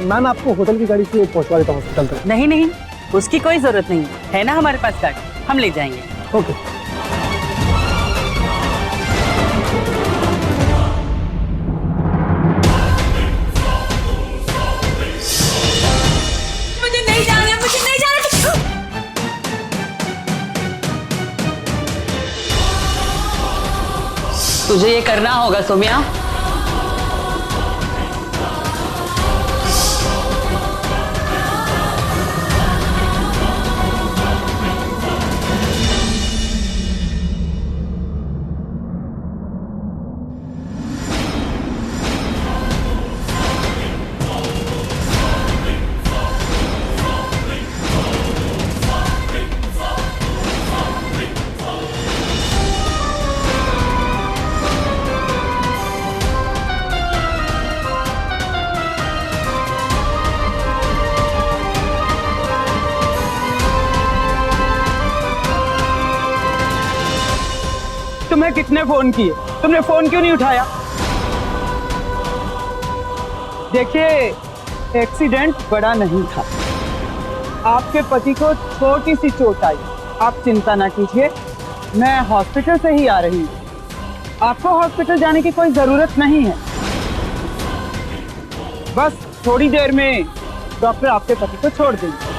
Ma'am आपको hotel की गाड़ी से पहुंचवा देता हूँ हॉस्पिटल तक। नहीं नहीं, उसकी कोई जरूरत नहीं है ना, हमारे पास गाड़ी, हम ले जाएंगे। ओके। मुझे नहीं जाना, मुझे नहीं जाना। तुझे ये करना होगा सोम्या। तुम्हें कितने फोन किए, तुमने फोन क्यों नहीं उठाया? देखिए, एक्सीडेंट बड़ा नहीं था, आपके पति को छोटी सी चोट आई। आप चिंता ना कीजिए, मैं हॉस्पिटल से ही आ रही हूँ। आपको हॉस्पिटल जाने की कोई जरूरत नहीं है। बस थोड़ी देर में डॉक्टर आपके पति को छोड़ देंगे।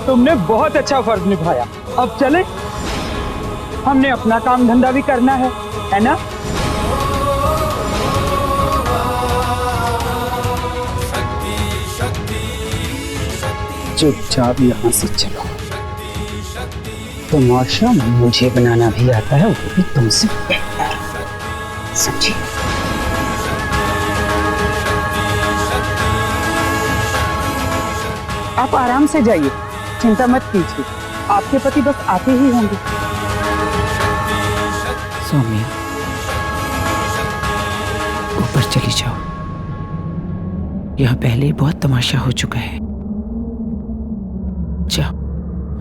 तुमने बहुत अच्छा फर्ज निभाया। अब चले, हमने अपना काम धंधा भी करना है ना? चुपचाप यहाँ से चलो। तमाशा मुझे बनाना भी आता है, वो भी तुमसे बेहतर, समझी? आप आराम से जाइए, चिंता मत कीजिए, आपके पति बस आते ही होंगे। सौम्या, ऊपर चली जाओ, यहाँ पहले ही बहुत तमाशा हो चुका है। जाओ,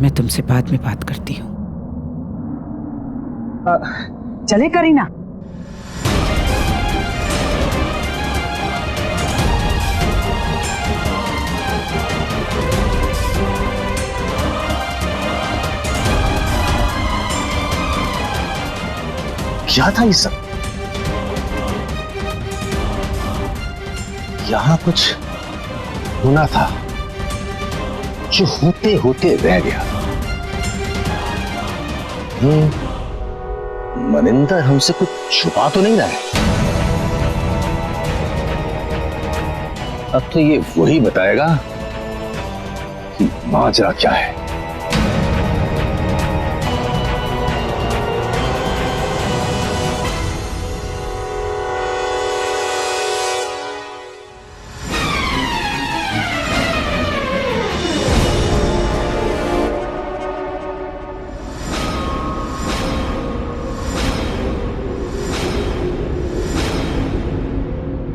मैं तुमसे बाद में बात करती हूँ। चले करीना। क्या था ये सब? यहां कुछ होना था जो होते होते रह गया। मनिंदर हमसे कुछ छुपा तो नहीं रहा है। अब तो ये वही बताएगा कि माजरा क्या है।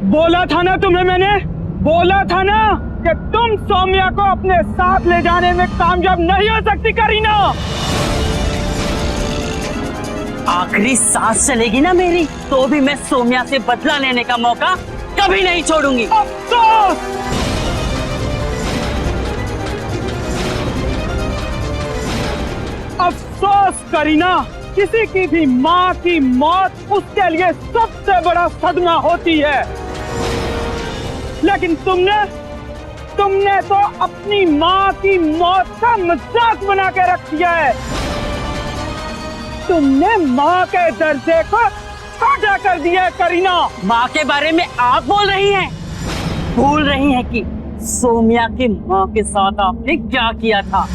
बोला था ना तुम्हें, मैंने बोला था ना कि तुम सौम्या को अपने साथ ले जाने में कामयाब नहीं हो सकती करीना। आखिरी सांस चलेगी ना मेरी, तो भी मैं सौम्या से बदला लेने का मौका कभी नहीं छोड़ूंगी। अफसोस, अफसोस करीना, किसी की भी माँ की मौत उसके लिए सबसे बड़ा सदमा होती है, लेकिन तुमने तो अपनी माँ की मौत का मजाक बना के रख दिया है। तुमने माँ के दर्जे को छोटा कर दिया है करीना। माँ के बारे में आप बोल रही हैं, भूल रही हैं कि सौम्या की माँ के साथ आपने क्या किया था।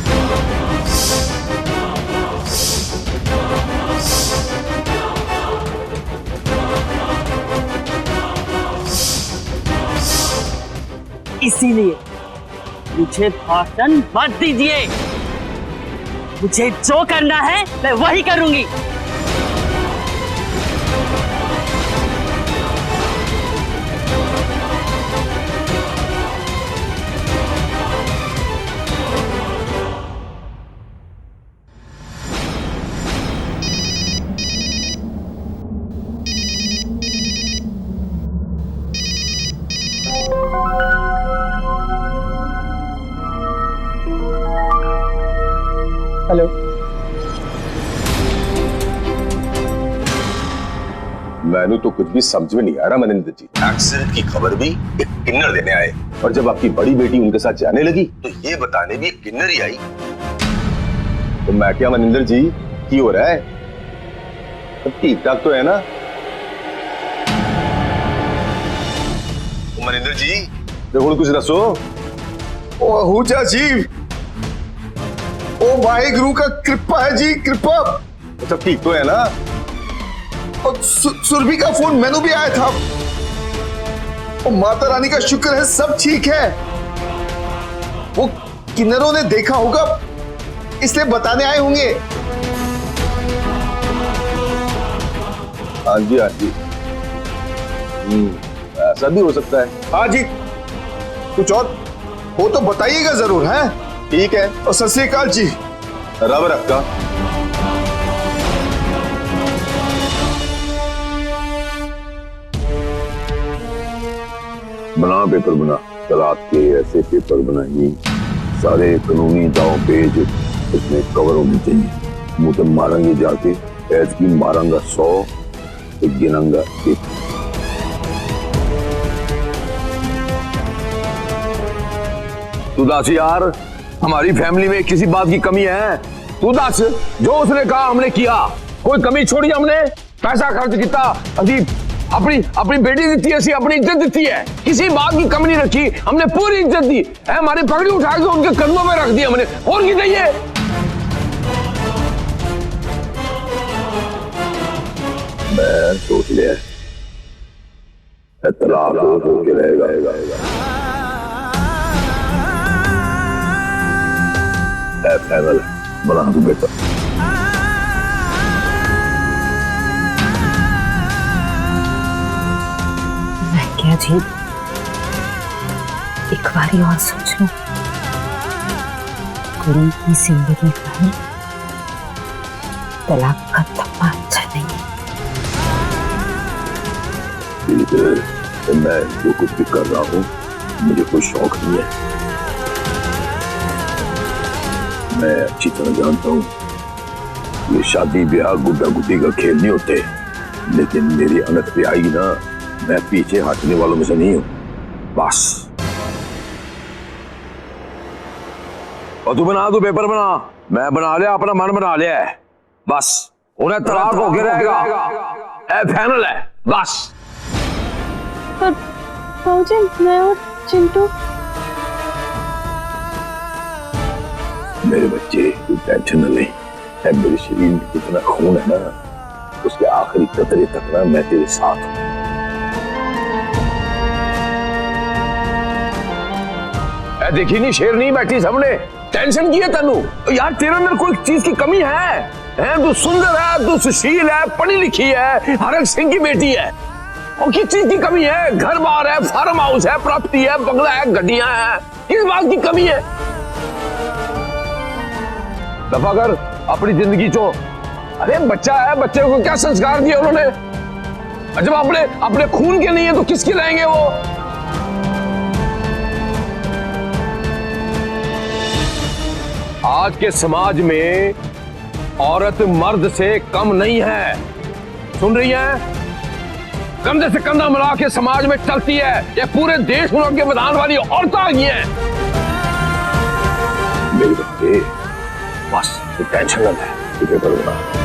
इसीलिए मुझे भाषण मत दीजिए, मुझे जो करना है मैं वही करूंगी। हेलो। मैंने तो कुछ भी समझ में नहीं आ रहा मनिंदर जी। एक्सीडेंट की खबर भी एक किन्नर देने आए और जब आपकी बड़ी बेटी उनके साथ जाने लगी तो ये बताने भी एक किन्नर ही आई। तो मैं क्या मनिंदर जी, की हो रहा है? सब ठीक ठाक तो है ना? तो मनिंदर जी देखो कुछ दसो। ओ हुजा जी, ओ वाहिगुरु का कृपा है जी, कृपा। सब ठीक तो है ना? और सुरभि का फोन मैंने भी आया था। और माता रानी का शुक्र है सब ठीक है। वो किन्नरों ने देखा होगा इसलिए बताने आए होंगे। हाँ जी हाँ जी, ऐसा भी हो सकता है। हाँ जी, कुछ और हो तो बताइएगा जरूर। है ठीक है। और सत श्री अकाल जी। रब रखा। बना पेपर बना, तलाक के ऐसे पेपर बनाइए सारे कानूनी दाव पेज इसमें कवर होने चाहिए। मुंह तो मारेंगे जाके, ऐस की मारांगा 100 तो गिनांगा 1। तू दास यार, हमारी फैमिली में किसी बात की कमी है? तू दास, जो उसने कहा हमने किया, कोई कमी छोड़ी हमने? पैसा खर्च किया, अजीब अपनी बेटी दी थी, ऐसी अपनी इज्जत दी है, किसी बात की कमी नहीं रखी हमने, पूरी इज्जत दी है। हमारी पगड़ी उठा के उनके कदमों में रख दी हमने, और की चाहिए? मैं सोच लिया तलाक हो के रहेगा। फाइनल बना दूं बेटा। क्या जी, एक बारी और सोच लो। गुरु की जिंदगी भर तलाक का धब्बा अच्छा नहीं है। मैं जो कुछ भी कर रहा हूँ मुझे कोई शौक नहीं है। मैं अच्छी तरह जानता हूँ ये शादी ब्याह गुड्डा गुड्डी का खेल नहीं होते, लेकिन मेरी अनक पे आई ना, मैं पीछे हटने वालों में से नहीं हूं। बस और तू बना, तू पेपर बना, मैं बना लिया, अपना मन बना लिया है। बस उन्हें तलाक होके रहेगा, फाइनल है बस। पर भाऊजी, मैं और चिंटू। मेरे बच्चे तू टेंशन न ले, मेरे शरीर में कितना खून है ना, उसके आखिरी कतरे तक ना मैं तेरे साथ हूं। देखी नहीं शेरनी बैठी सामने, टेंशन की है तेनू यार? तेरे अंदर कोई चीज की कमी है? तू सुंदर है, तू सुशील है, पढ़ी लिखी है, हरक सिंह की बेटी है, और किस चीज की कमी है? घर बार है, फार्म हाउस है, प्रॉपर्टी है, बंगला है, गाड़ियां हैं, किस बात की कमी है? दफा कर अपनी जिंदगी चो। अरे बच्चा है, बच्चे को क्या संस्कार दिए उन्होंने? जब अपने खून के नहीं है तो किसके रहेंगे वो? आज के समाज में औरत मर्द से कम नहीं है, सुन रही है? कंधे से कंधा मिला के समाज में चलती है, ये पूरे देश में आगे बढ़ाने वाली औरतें आ गई हैं। मेरे बच्चे बस टेंशन न ले, पेपर बना।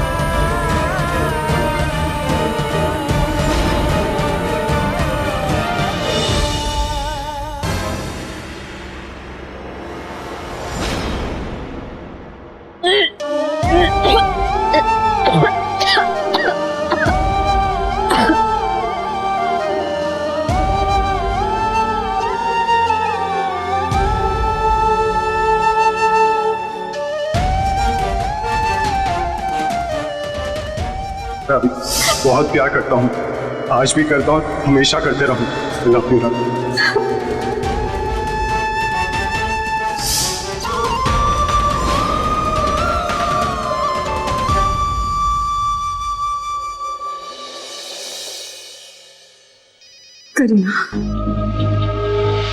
मैं अभी बहुत प्यार करता हूँ, आज भी करता हूँ, हमेशा करते रहूँ। Love you. करीना,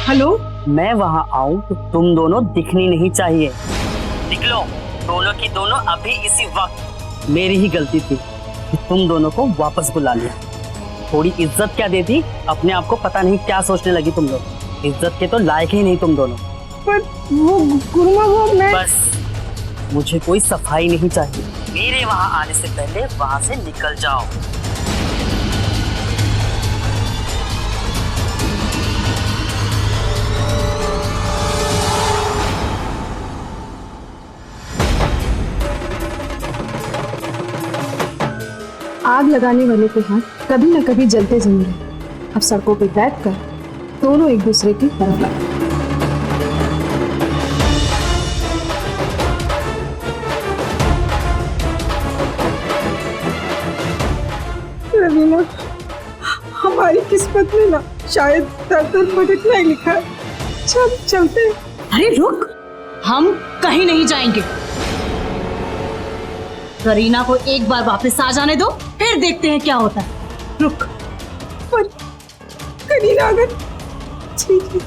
हेलो। मैं वहां आऊं तो तुम दोनों दिखनी नहीं चाहिए। निकलो। दोनों की दोनों अभी इसी वक्त मेरी ही गलती थी कि तुम दोनों को वापस बुला लिया। थोड़ी इज्जत क्या देती, अपने आप को पता नहीं क्या सोचने लगी तुम लोग। इज्जत के तो लायक ही नहीं तुम दोनों। पर वो गुरुमा वो मैं बस मुझे कोई सफाई नहीं चाहिए। मेरे वहां आने से पहले वहां से निकल जाओ। आग लगाने वाले के हाथ कभी न कभी जलते जरूर हैं। अब सड़कों पर बैठकर दोनों एक दूसरे की तरफ लगे। रवीना, हमारी किस्मत में ना शायद दर दर भटकना ही लिखा है। चल चलते हैं। अरे रुक, हम कहीं नहीं जाएंगे। करीना को एक बार वापस आ जाने दो, फिर देखते हैं क्या होता है। रुक। पर करीना अगर ठीक है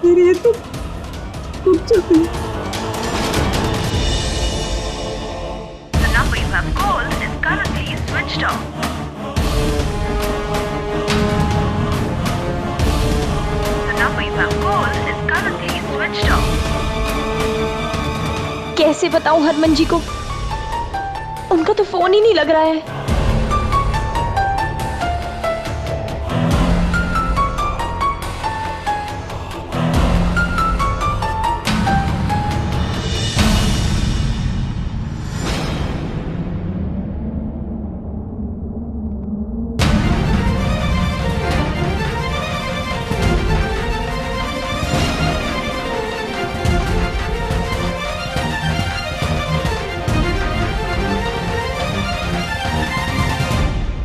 फिर ये तो रुक चुकी है। The number you have called is currently switched off. The number you have called is currently switched off. कैसे बताऊं हरमन जी को, उनका तो फोन ही नहीं लग रहा है।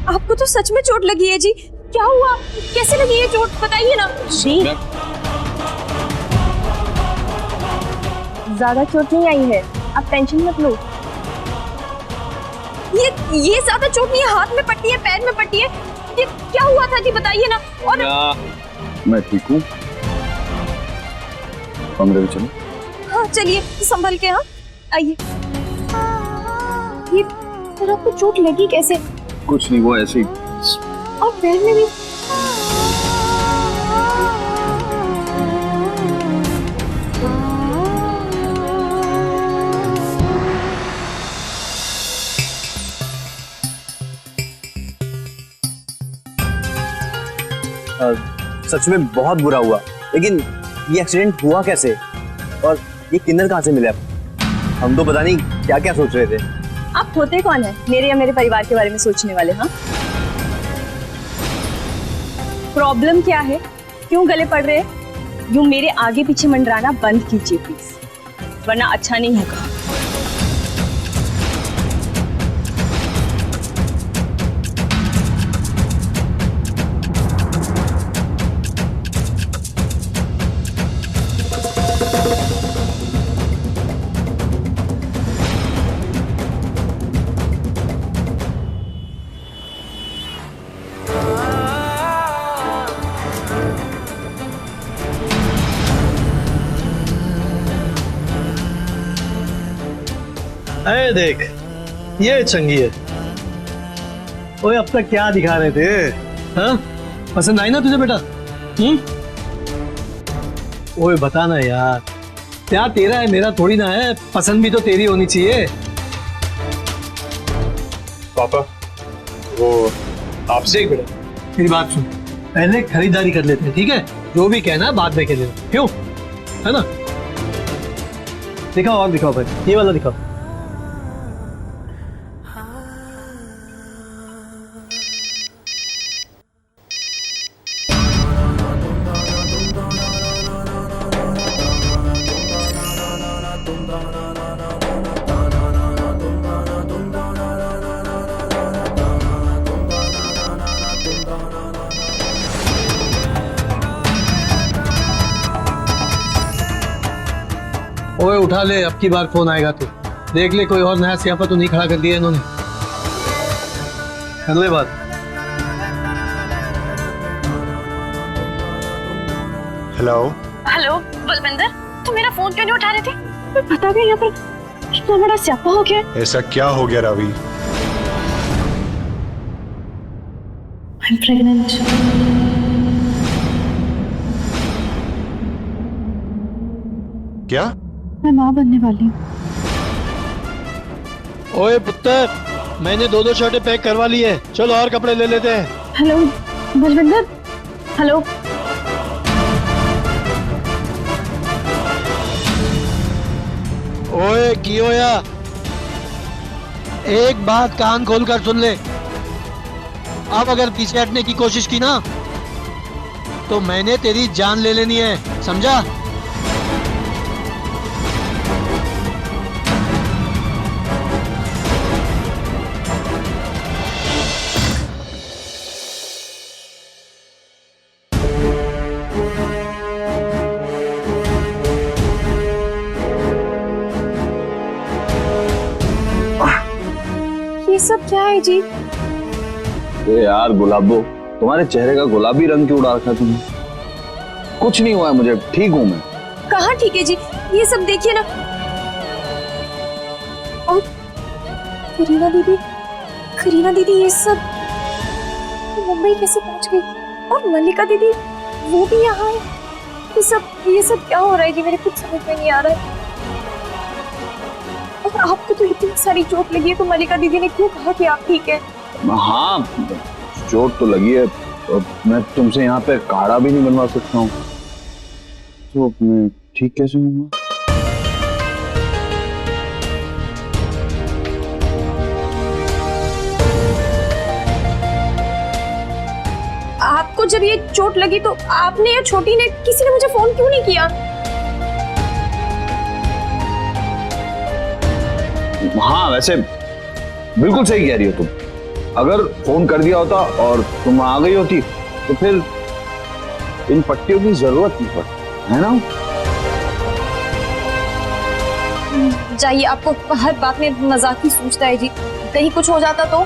आपको तो सच में चोट लगी है जी। क्या हुआ, कैसे लगी है चोट, बताइए ना जी। ज्यादा चोट नहीं आई है, आप टेंशन मत लो। ये ज्यादा चोट नहीं है, हाथ में पट्टी है, पैर में पट्टी है। ये क्या हुआ था जी, बताइए ना। और मैं ठीक हूँ, कमरे में चलो। हाँ चलिए, संभल के। हाँ आइए। ये पर आपको चोट लगी कैसे? कुछ नहीं, वो ऐसे ही। और पैर में भी? सच में बहुत बुरा हुआ, लेकिन ये एक्सीडेंट हुआ कैसे और ये किन्नर कहाँ से मिले? हम तो पता नहीं क्या क्या सोच रहे थे। आप होते कौन है मेरे या मेरे परिवार के बारे में सोचने वाले? हाँ, प्रॉब्लम क्या है, क्यों गले पड़ रहे हैं? यूं मेरे आगे पीछे मंडराना बंद कीजिए प्लीज, वरना अच्छा नहीं होगा। अरे देख, ये चंगी है। ओए अब तक क्या दिखा रहे थे? हाँ, पसंद आई ना तुझे बेटा? ओए बता ना यार, क्या तेरा है मेरा थोड़ी ना है, पसंद भी तो तेरी होनी चाहिए। पापा, वो आपसे देख बेटा, मेरी बात सुन, पहले खरीदारी कर लेते हैं, ठीक है? जो भी कहना है बाद में कह देना, क्यों? है ना? दिखाओ और दिखाओ भाई, ये वाला दिखाओ। ओए उठा ले, अब की बार फोन आएगा तो देख ले, कोई और नया सियापा तो नहीं खड़ा कर दिया इन्होंने। कर ले बात। हेलो हेलो बलविंदर, तुम मेरा फोन क्यों नहीं उठा रहे थे? मैं पता नहीं यहाँ पर इतना बड़ा स्यापा हो गया। ऐसा क्या हो गया रावी? I'm pregnant. क्या? मैं माँ बनने वाली हूँ। ओए पुत्र, मैंने 2-2 शर्टें पैक करवा ली है, चलो और कपड़े ले लेते हैं। हेलो बलविंदर। हेलो। ओए की होया, एक बात कान खोलकर सुन ले, अब अगर पीछे हटने की कोशिश की ना तो मैंने तेरी जान ले लेनी है, समझा? ये सब क्या है जी? यार गुलाबो, तुम्हारे चेहरे का गुलाबी रंग क्यों उड़ा रखा है तुमने? कुछ नहीं हुआ है मुझे, ठीक हूँ मैं। कहाँ ठीक है जी, ये सब देखिए ना। और करीना दीदी ये सब मुंबई कैसे पहुंच गई? और मल्लिका दीदी वो भी यहाँ है। ये सब क्या हो रहा है जी? मेरे कुछ समझ में नहीं आ रहा है। और आपको तो इतनी सारी चोट लगी है, तो मल्लिका दीदी ने क्यों कहा कि आप ठीक है? हाँ, चोट तो लगी है, तो मैं तुमसे यहाँ पे काढ़ा भी नहीं बनवा सकता हूँ, तो मैं ठीक कैसे हूँ? आपको जब ये चोट लगी तो आपने या छोटी ने, किसी ने मुझे फोन क्यों नहीं किया? हाँ, वैसे बिल्कुल सही कह रही हो तुम। अगर फोन कर दिया होता और तुम आ गई होती तो फिर इन पट्टियों की जरूरत नहीं पड़ती, है ना? जाइए, आपको हर बात में मजाक ही सोचता है जी। कहीं कुछ हो जाता तो?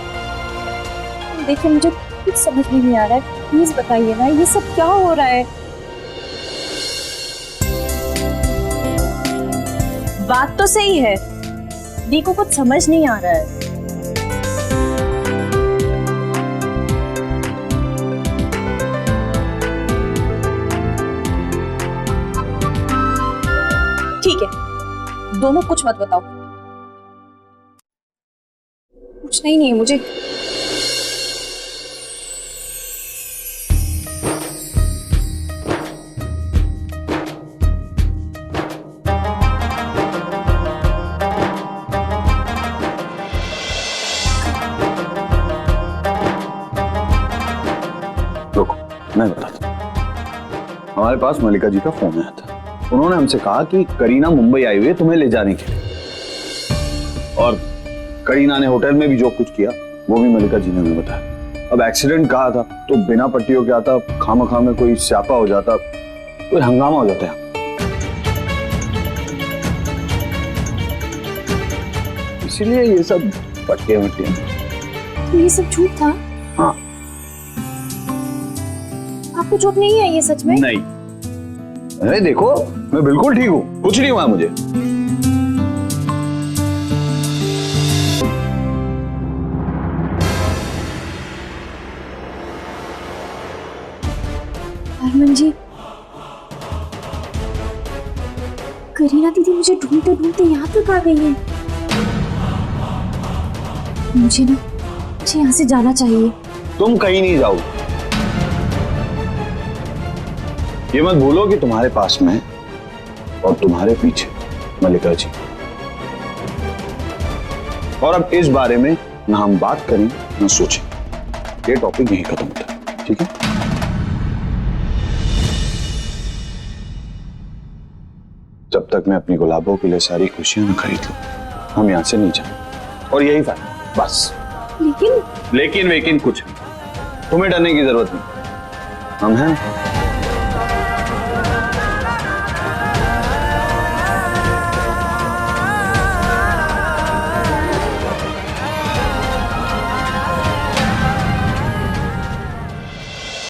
देखिए मुझे कुछ समझ में नहीं आ रहा है, प्लीज बताइए ना, ये सब क्या हो रहा है? बात तो सही है, दी को कुछ समझ नहीं आ रहा है। ठीक है, दोनों कुछ मत बताओ, पूछना ही नहीं है मुझे। मैं बताता हूँ। हमारे पास मल्लिका जी का फोन आया था, उन्होंने हमसे कहा कि करीना मुंबई आई हुई है तुम्हें ले जाने के लिए, और करीना ने होटल में भी जो कुछ किया वो भी मल्लिका जी ने हमें बताया। अब एक्सीडेंट कहा था तो बिना पट्टियों के आता, खामखा में कोई स्यापा हो जाता, कोई हंगामा हो जाता है। इसीलिए ये सब पट्टियां वट्टियां। तो ये सब झूठ था? हाँ। आपको चोट नहीं आई है सच में? नहीं। अरे देखो, मैं बिल्कुल ठीक हूँ, कुछ नहीं हुआ मुझे। हरमन जी, करीना दीदी मुझे ढूंढते ढूंढते यहाँ तक आ गई है। मुझे यहाँ से जाना चाहिए। तुम कहीं नहीं जाओ, ये मत भूलो कि तुम्हारे पास में और तुम्हारे पीछे मल्लिका जी। और अब इस बारे में ना हम बात करें ना सोचें, ये टॉपिक यहीं खत्म होता है, ठीक है? जब तक मैं अपनी गुलाबों के लिए सारी खुशियां न खरीद लूं, हम यहां से नहीं जाए, और यही फायदा बस। लेकिन वेकिन कुछ नहीं, तुम्हें डरने की जरूरत नहीं, हम हैं।